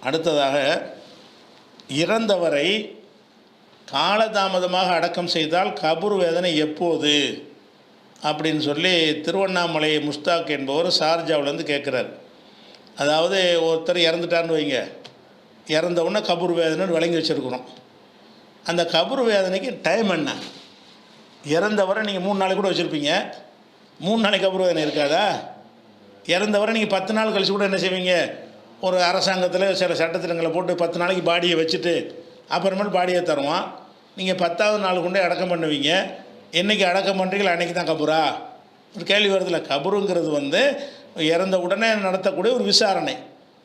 அடுத்ததாக, இறந்தவரை காலதாமதமாக அடக்கம் செய்தால் கபூர் வேதனை எப்போது அப்படின்னு சொல்லி திருவண்ணாமலை முஸ்தாக் என்பவர் ஷார்ஜாவிலேருந்து கேட்குறார். அதாவது ஒருத்தர் இறந்துட்டான்னு வைங்க, இறந்தவுடனே கபூர் வேதனைன்னு விளங்கி வச்சுருக்குறோம். அந்த கபூர் வேதனைக்கு டைம் என்ன? இறந்தவரை நீங்கள் 3 நாளைக்கு கூட வச்சுருப்பீங்க, 3 நாளைக்கு கபூர் வேதனை இருக்காதா? இறந்தவரை நீங்கள் 10 நாள் கழிச்சு கூட என்ன செய்வீங்க? ஒரு அரசாங்கத்தில் சில சட்டத்திட்டங்களை போட்டு 10 நாளைக்கு பாடியை வச்சுட்டு அப்புறமேல் பாடியை தருவான். நீங்கள் 10வது நாள் கொண்டே அடக்கம் பண்ணுவீங்க. என்றைக்கு அடக்கம் பண்ணுறீங்களோ அன்றைக்கி தான் கபூரா? ஒரு கேள்வி வருதில்ல. கபூருங்கிறது இறந்த உடனே நடத்தக்கூடிய ஒரு விசாரணை.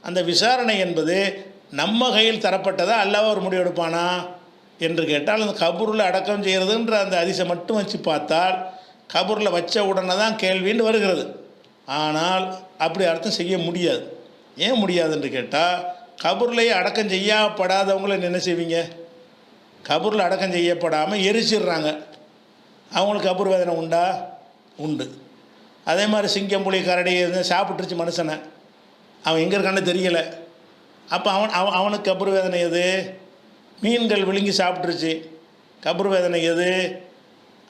அந்த விசாரணை என்பது நம்ம கையில் தரப்பட்டதா அல்லாஹ் ஒரு முடிவு எடுப்பானா என்று கேட்டால், அந்த கபூரில் அடக்கம் செய்கிறதுன்ற அந்த ஹதீஸை மட்டும் வச்சு பார்த்தால் கபூரில் வச்ச உடனே தான் கேள்வின்னு வருகிறது. ஆனால் அப்படி அர்த்தம் செய்ய முடியாது. ஏன் முடியாதுன்னு கேட்டால், கபூர்லேயே அடக்கம் செய்யப்படாதவங்கள என்ன செய்வீங்க? கபூரில் அடக்கம் செய்யப்படாமல் எரிச்சிடுறாங்க. அவங்களுக்கு கபூர் வேதனை உண்டா? உண்டு. அதே மாதிரி சிங்கம், புலி, கரடி சாப்பிட்டுருச்சு மனுஷனை, அவன் எங்கே இருக்கான்னு தெரியலை. அப்போ அவனுக்கு கபூர் வேதனை எது? மீன்கள் விழுங்கி சாப்பிட்ருச்சு, கபூர் வேதனை எது?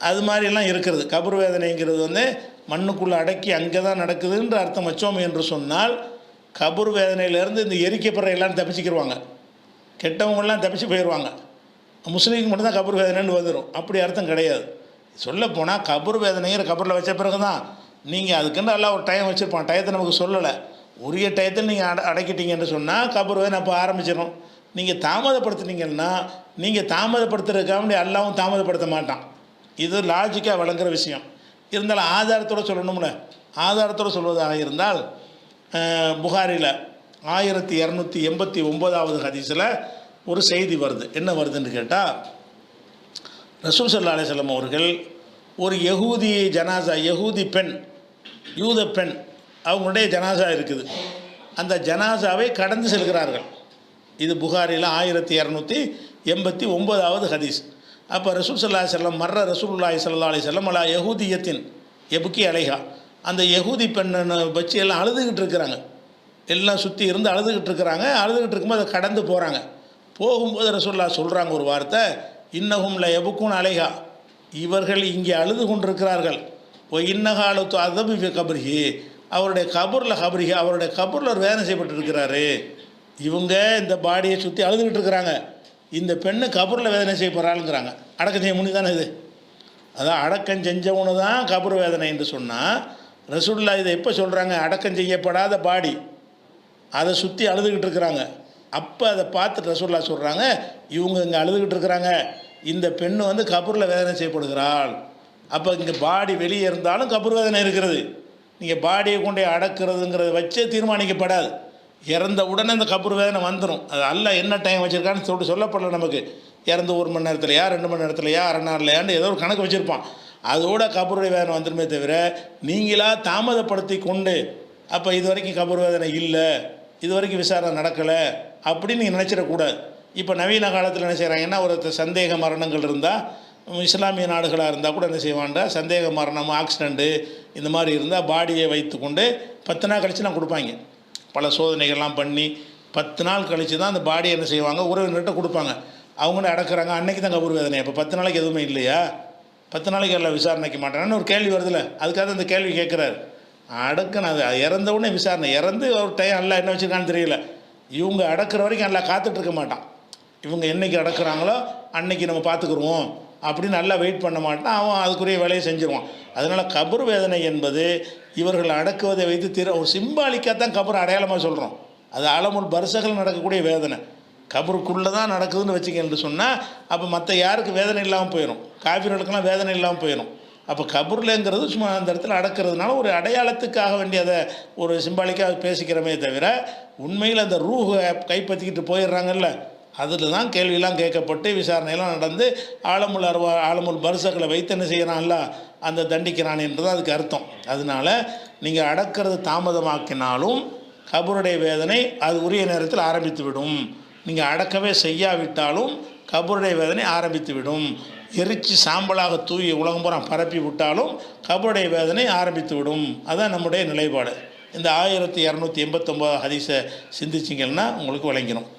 அது மாதிரிலாம் இருக்கிறது. கபூர் வேதனைங்கிறது மண்ணுக்குள்ளே அடக்கி அங்கே தான் நடக்குதுன்ற அர்த்தம் வச்சோம் என்று சொன்னால், கபூர் வேதனையிலேருந்து இந்த எரிக்கப்படுற எல்லாம் தப்பிச்சுக்கிடுவாங்க, கெட்டவங்களாம் தப்பிச்சு போயிடுவாங்க. முஸ்லீமுக்கு மட்டும்தான் கபூர் வேதனைன்னு வந்துடும். அப்படி அர்த்தம் கிடையாது. சொல்லப்போனால் கபூர் வேதனைங்கிற கபூரில் வச்ச பிறகு தான் நீங்கள் அதுக்குன்னு எல்லாம் ஒரு டைம் வச்சுருப்பான். டயத்தை நமக்கு சொல்லலை. உரிய டயத்தில் நீங்கள் அடக்கிட்டீங்கன்னு சொன்னால் கபூர் வேதனை அப்போ ஆரம்பிச்சிடும். நீங்கள் தாமதப்படுத்துனீங்கன்னா, நீங்கள் தாமதப்படுத்துறதுக்காக அல்லாவும் தாமதப்படுத்த மாட்டான். இது லாஜிக்காக வழங்குகிற விஷயம். இருந்தாலும் ஆதாரத்தோடு சொல்லணும்ல. ஆதாரத்தோடு சொல்வதாக இருந்தால், புகாரில் 1289வது ஹதீஸில் ஒரு செய்தி வருது. என்ன வருதுன்னு கேட்டால், ரசூல் ஸல்லல்லாஹு அலைஹி வஸல்லம் அவர்கள் ஒரு யகூதி ஜனாசா, யகூதி பெண், யூத பெண், அவங்களுடைய ஜனாசா இருக்குது. அந்த ஜனாசாவை கடந்து செல்கிறார்கள். இது புகாரில் 1289வது ஹதீஸ். அப்போ ரசூல் ஸல்லல்லாஹு அலைஹி வஸல்லம் மர்ர ரசூலுல்லாஹி ஸல்லல்லாஹு அலைஹி வஸல்லம் அலா யகூதியத்தின் எபுக்கி அலைஹா. அந்த யகூதி பெண்ணை வச்சு எல்லாம் அழுதுகிட்டு இருக்கிறாங்க. எல்லாம் சுற்றி இருந்து அழுதுகிட்டு இருக்கிறாங்க. அழுதுகிட்டு இருக்கும்போது அதை கடந்து போகிறாங்க. போகும்போது ரசூலுல்லாஹ் சொல்கிறாங்க ஒரு வார்த்தை, இன்னஹும் ல யபுக்கூன் அலைஹா, இவர்கள் இங்கே அழுது கொண்டிருக்கிறார்கள். ஓ இன்னஹாலத்து அதபி ஃபி கபரிஹி, அவருடைய கபரிஹி, அவருடைய கபூரில் ஒரு வேதனை செய்யப்பட்டு இருக்கிறாரு. இவங்க இந்த பாடியை சுற்றி அழுதுகிட்டு இருக்கிறாங்க, இந்த பெண்ணு கபூரில் வேதனை செய்யப்படுறாளுங்கிறாங்க. அடக்கம் செய்ய முடியுதானே? இது அதான் அடக்கம் செஞ்சவனு தான் கபூர் வேதனை என்று சொன்னால், ரசூலுல்லாஹ் இதை எப்போ சொல்கிறாங்க? அடக்கம் செய்யப்படாத பாடி, அதை சுற்றி அழுதுகிட்டு இருக்கிறாங்க. அப்போ அதை பார்த்துட்டு ரசூலுல்லாஹ் சொல்கிறாங்க, இவங்க இங்கே அழுதுகிட்டு இருக்கிறாங்க, இந்த பெண்ணு கபூரில் வேதனை செய்யப்படுகிறாள். அப்போ இங்கே பாடி வெளியே இருந்தாலும் கபூர் வேதனை இருக்கிறது. நீங்கள் பாடியை கொண்டே அடக்கிறதுங்கிறத வச்சே தீர்மானிக்கப்படாது. இறந்த உடனே அந்த கபூர் வேதனை வந்துடும். அது அல்லாஹ் என்ன டைம் வச்சுருக்கான்னு சொல்லப்படல நமக்கு. இறந்து 1 மணி நேரத்துலையா, 2 மணி நேரத்துலையா, அரை நாள்லையான்னு ஏதோ ஒரு கணக்கு வச்சுருப்பான். அதோட கபூருடைய வேதனை வந்துடுமே தவிர, நீங்களாக தாமதப்படுத்தி கொண்டு அப்போ இது வரைக்கும் கபூர் வேதனை இல்லை, இது வரைக்கும் விசாரணை நடக்கலை அப்படின்னு நீங்கள் நினச்சிடக்கூடாது. இப்போ நவீன காலத்தில் என்ன செய்கிறாங்கன்னா, ஒரு சந்தேக மரணங்கள் இருந்தால், இஸ்லாமிய நாடுகளாக இருந்தால் கூட என்ன செய்வான்டா, சந்தேக மரணம், ஆக்சிடெண்ட்டு இந்த மாதிரி இருந்தால் பாடியை வைத்து கொண்டு 10 நாள் கழித்து நான் கொடுப்பாங்க. பல சோதனைகள்லாம் பண்ணி 10 நாள் கழித்து தான் அந்த பாடியை என்ன செய்வாங்க, உறவினர்கிட்ட கொடுப்பாங்க. அவங்களே அடக்கிறாங்க. அன்றைக்கி தான் கபூர் வேதனை. இப்போ 10 நாளைக்கு எதுவுமே இல்லையா? 10 நாளைக்கு எல்லாம் விசாரணைக்க மாட்டாங்கன்னு ஒரு கேள்வி வருதில்ல. அதுக்காக அந்த கேள்வி கேட்குறாரு. அடக்குன்னு அது இறந்த உடனே விசாரணை, இறந்து ஒரு டைம் எல்லாம் என்ன வச்சுருக்கான்னு தெரியல. இவங்க அடக்கிற வரைக்கும் எல்லாம் காத்துட்ருக்க மாட்டான். இவங்க என்றைக்கு அடக்குறாங்களோ அன்றைக்கி நம்ம பார்த்துக்குருவோம் அப்படின்னு நல்லா வெயிட் பண்ண மாட்டான். அவன் அதுக்குரிய வேலையை செஞ்சுருவான். அதனால் கபூர் வேதனை என்பது இவர்கள் அடக்குவதை வைத்து ஒரு சிம்பாலிக்காக தான் கபூர் அடையாளமாக சொல்கிறோம். அது ஆலமுல் பர்சகில் நடக்கக்கூடிய வேதனை. கபருக்குள்ளே தான் நடக்குதுன்னு வச்சுக்க என்று சொன்னால், அப்போ மற்ற யாருக்கு வேதனை இல்லாமல் போயிடும், காஃபிர்களுக்கெல்லாம் வேதனை இல்லாமல் போயிடும். அப்போ கபூர்லங்கிறது சும்மா அந்த இடத்துல அடக்கிறதுனால ஒரு அடையாளத்துக்காக வேண்டியதை ஒரு சிம்பாலிக்காக பேசிக்கிறமே தவிர, உண்மையில் அந்த ரூஹை கைப்பற்றிக்கிட்டு போயிடுறாங்கல்ல, அதில் தான் கேள்வியெல்லாம் கேட்கப்பட்டு விசாரணையெல்லாம் நடந்து ஆலமுல் பர்சகில் வைத்து என்ன செய்கிறான்ல, அந்த தண்டிக்கிறான் என்று தான் அதுக்கு அர்த்தம். அதனால் நீங்கள் அடக்கிறது தாமதமாக்கினாலும் கபருடைய வேதனை அது உரிய நேரத்தில் ஆரம்பித்து விடும். நீங்கள் அடக்கவே செய்யாவிட்டாலும் கபருடைய வேதனை ஆரம்பித்து விடும். எரித்து சாம்பலாக தூவி உலகம் பூரா பரப்பி விட்டாலும் கபருடைய வேதனை ஆரம்பித்து விடும். அதுதான் நம்முடைய நிலைப்பாடு. இந்த 1289 ஹதீஸை சிந்திச்சிங்கன்னா உங்களுக்கு விளங்கிடும்.